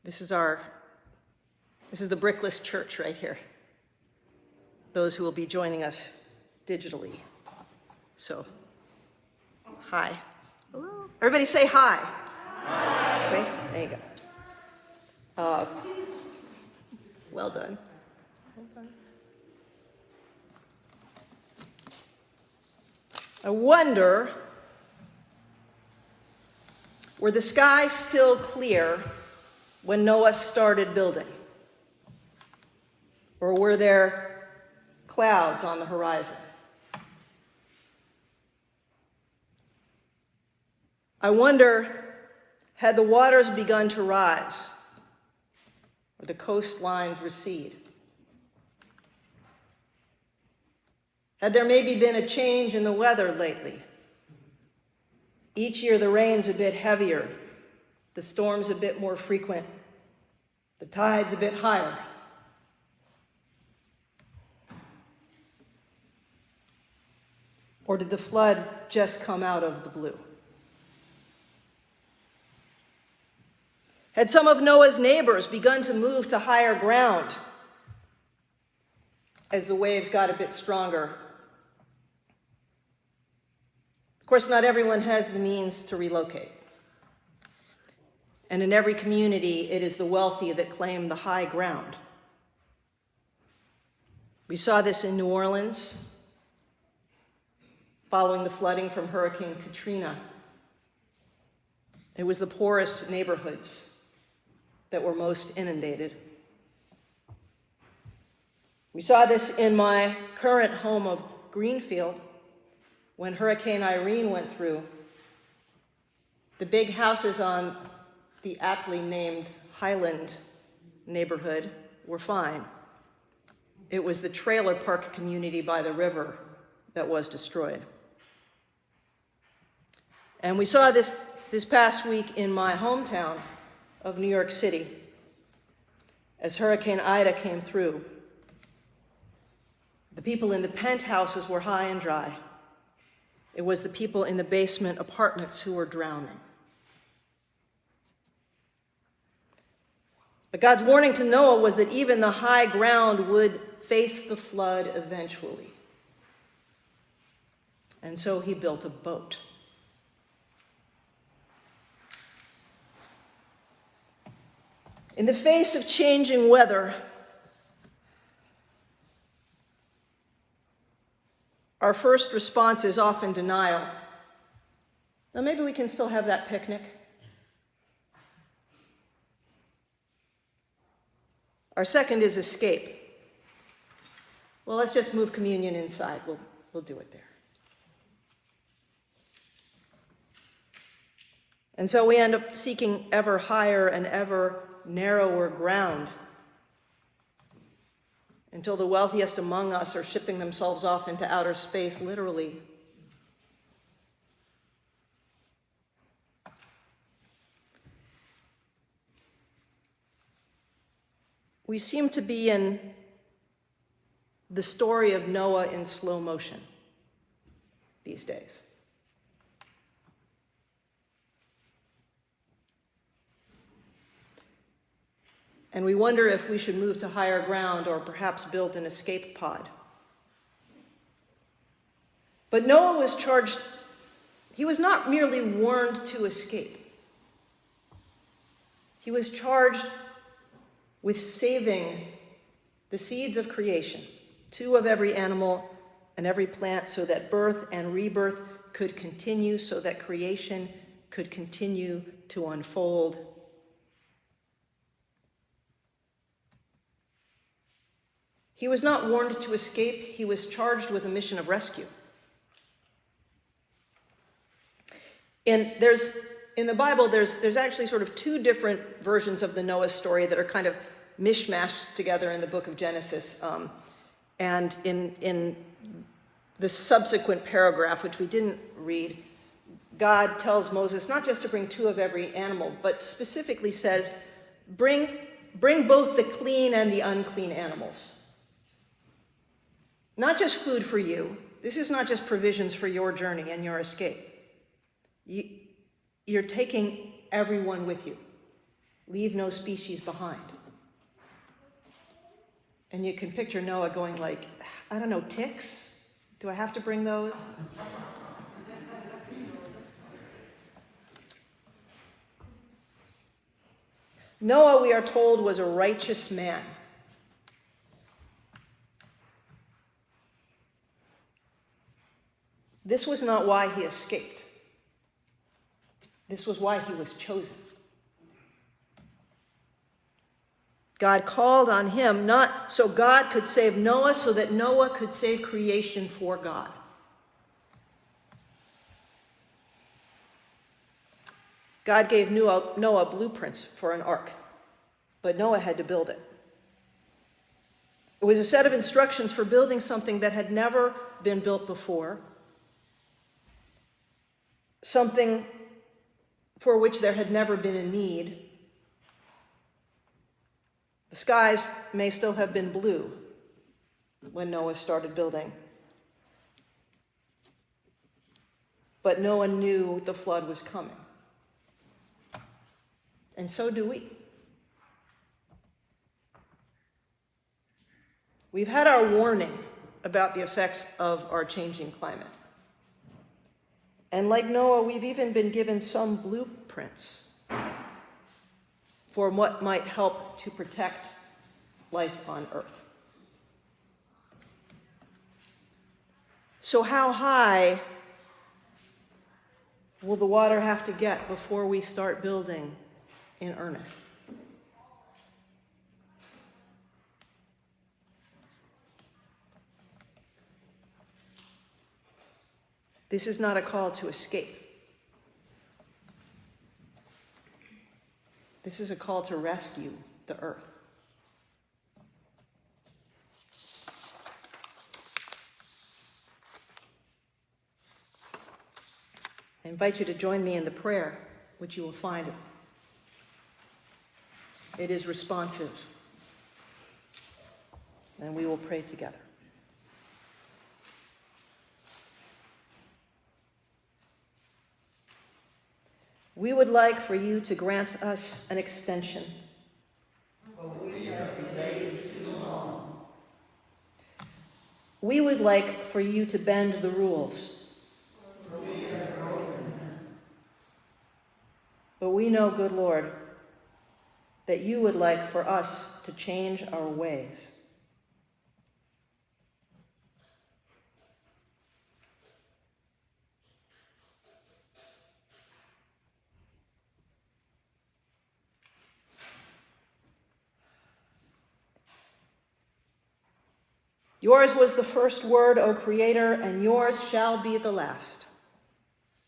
This is the brickless church right here. Those who will be joining us digitally. So, hi. Hello. Everybody say hi. Hi. See? There you go. Well done. I wonder, were the skies still clear when Noah started building? Or were there clouds on the horizon? I wonder, had the waters begun to rise, or the coastlines recede? Had there maybe been a change in the weather lately? Each year the rain's a bit heavier, the storms a bit more frequent, the tide's a bit higher. Or did the flood just come out of the blue? Had some of Noah's neighbors begun to move to higher ground as the waves got a bit stronger? Of course, not everyone has the means to relocate. And in every community, it is the wealthy that claim the high ground. We saw this in New Orleans following the flooding from Hurricane Katrina. It was the poorest neighborhoods that were most inundated. We saw this in my current home of Greenfield when Hurricane Irene went through. The big houses on the aptly named Highland neighborhood were fine. It was the trailer park community by the river that was destroyed. And we saw this past week in my hometown of New York City as Hurricane Ida came through. The people in the penthouses were high and dry. It was the people in the basement apartments who were drowning. But God's warning to Noah was that even the high ground would face the flood eventually. And so he built a boat. In the face of changing weather, our first response is often denial. Now, maybe we can still have that picnic. Our second is escape. Well, let's just move communion inside. We'll do it there. And so we end up seeking ever higher and ever narrower ground until the wealthiest among us are shipping themselves off into outer space, literally. We seem to be in the story of Noah in slow motion these days. And we wonder if we should move to higher ground or perhaps build an escape pod. But Noah was charged, he was not merely warned to escape. He was charged with saving the seeds of creation, 2 of every animal and every plant, so that birth and rebirth could continue, so that creation could continue to unfold. He was not warned to escape. He was charged with a mission of rescue. In the Bible, there's actually sort of 2 different versions of the Noah story that are kind of mishmashed together in the book of Genesis. And in the subsequent paragraph, which we didn't read, God tells Moses not just to bring 2 of every animal, but specifically says, bring both the clean and the unclean animals. Not just food for you. This is not just provisions for your journey and your escape. You're taking everyone with you. leave no species behind. And you can picture Noah going like, I don't know, ticks? Do I have to bring those? Noah, we are told, was a righteous man. This was not why he escaped. This was why he was chosen. God called on him not so God could save Noah, so that Noah could save creation for God. God gave Noah blueprints for an ark, but Noah had to build it. It was a set of instructions for building something that had never been built before, something for which there had never been a need. The skies may still have been blue when Noah started building, but Noah knew the flood was coming. And so do we. We've had our warning about the effects of our changing climate. And like Noah, we've even been given some blueprints for what might help to protect life on Earth. So how high will the water have to get before we start building in earnest? This is not a call to escape. This is a call to rescue the earth. I invite you to join me in the prayer, which you will find. It is responsive. And we will pray together. We would like for you to grant us an extension. But we have delayed too long. We would like for you to bend the rules. For we have broken them. But we know, good Lord, that you would like for us to change our ways. Yours was the first word, O Creator, and yours shall be the last.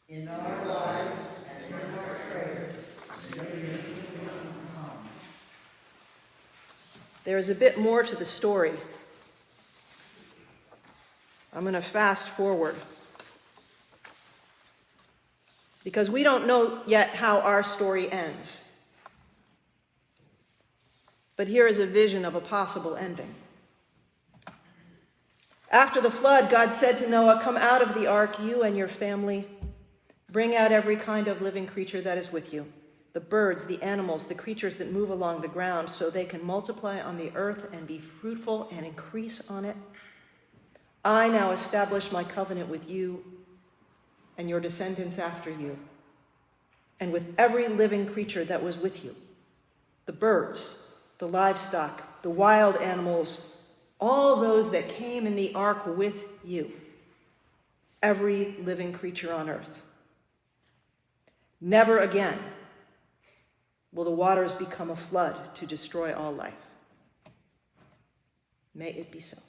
In our lives and in our prayers, may your kingdom come. There is a bit more to the story. I'm going to fast forward, because we don't know yet how our story ends. But here is a vision of a possible ending. After the flood, God said to Noah, "Come out of the ark, you and your family. Bring out every kind of living creature that is with you, the birds, the animals, the creatures that move along the ground, so they can multiply on the earth and be fruitful and increase on it. I now establish my covenant with you and your descendants after you, and with every living creature that was with you, the birds, the livestock, the wild animals, all those that came in the ark with you, every living creature on earth. Never again will the waters become a flood to destroy all life. May it be so."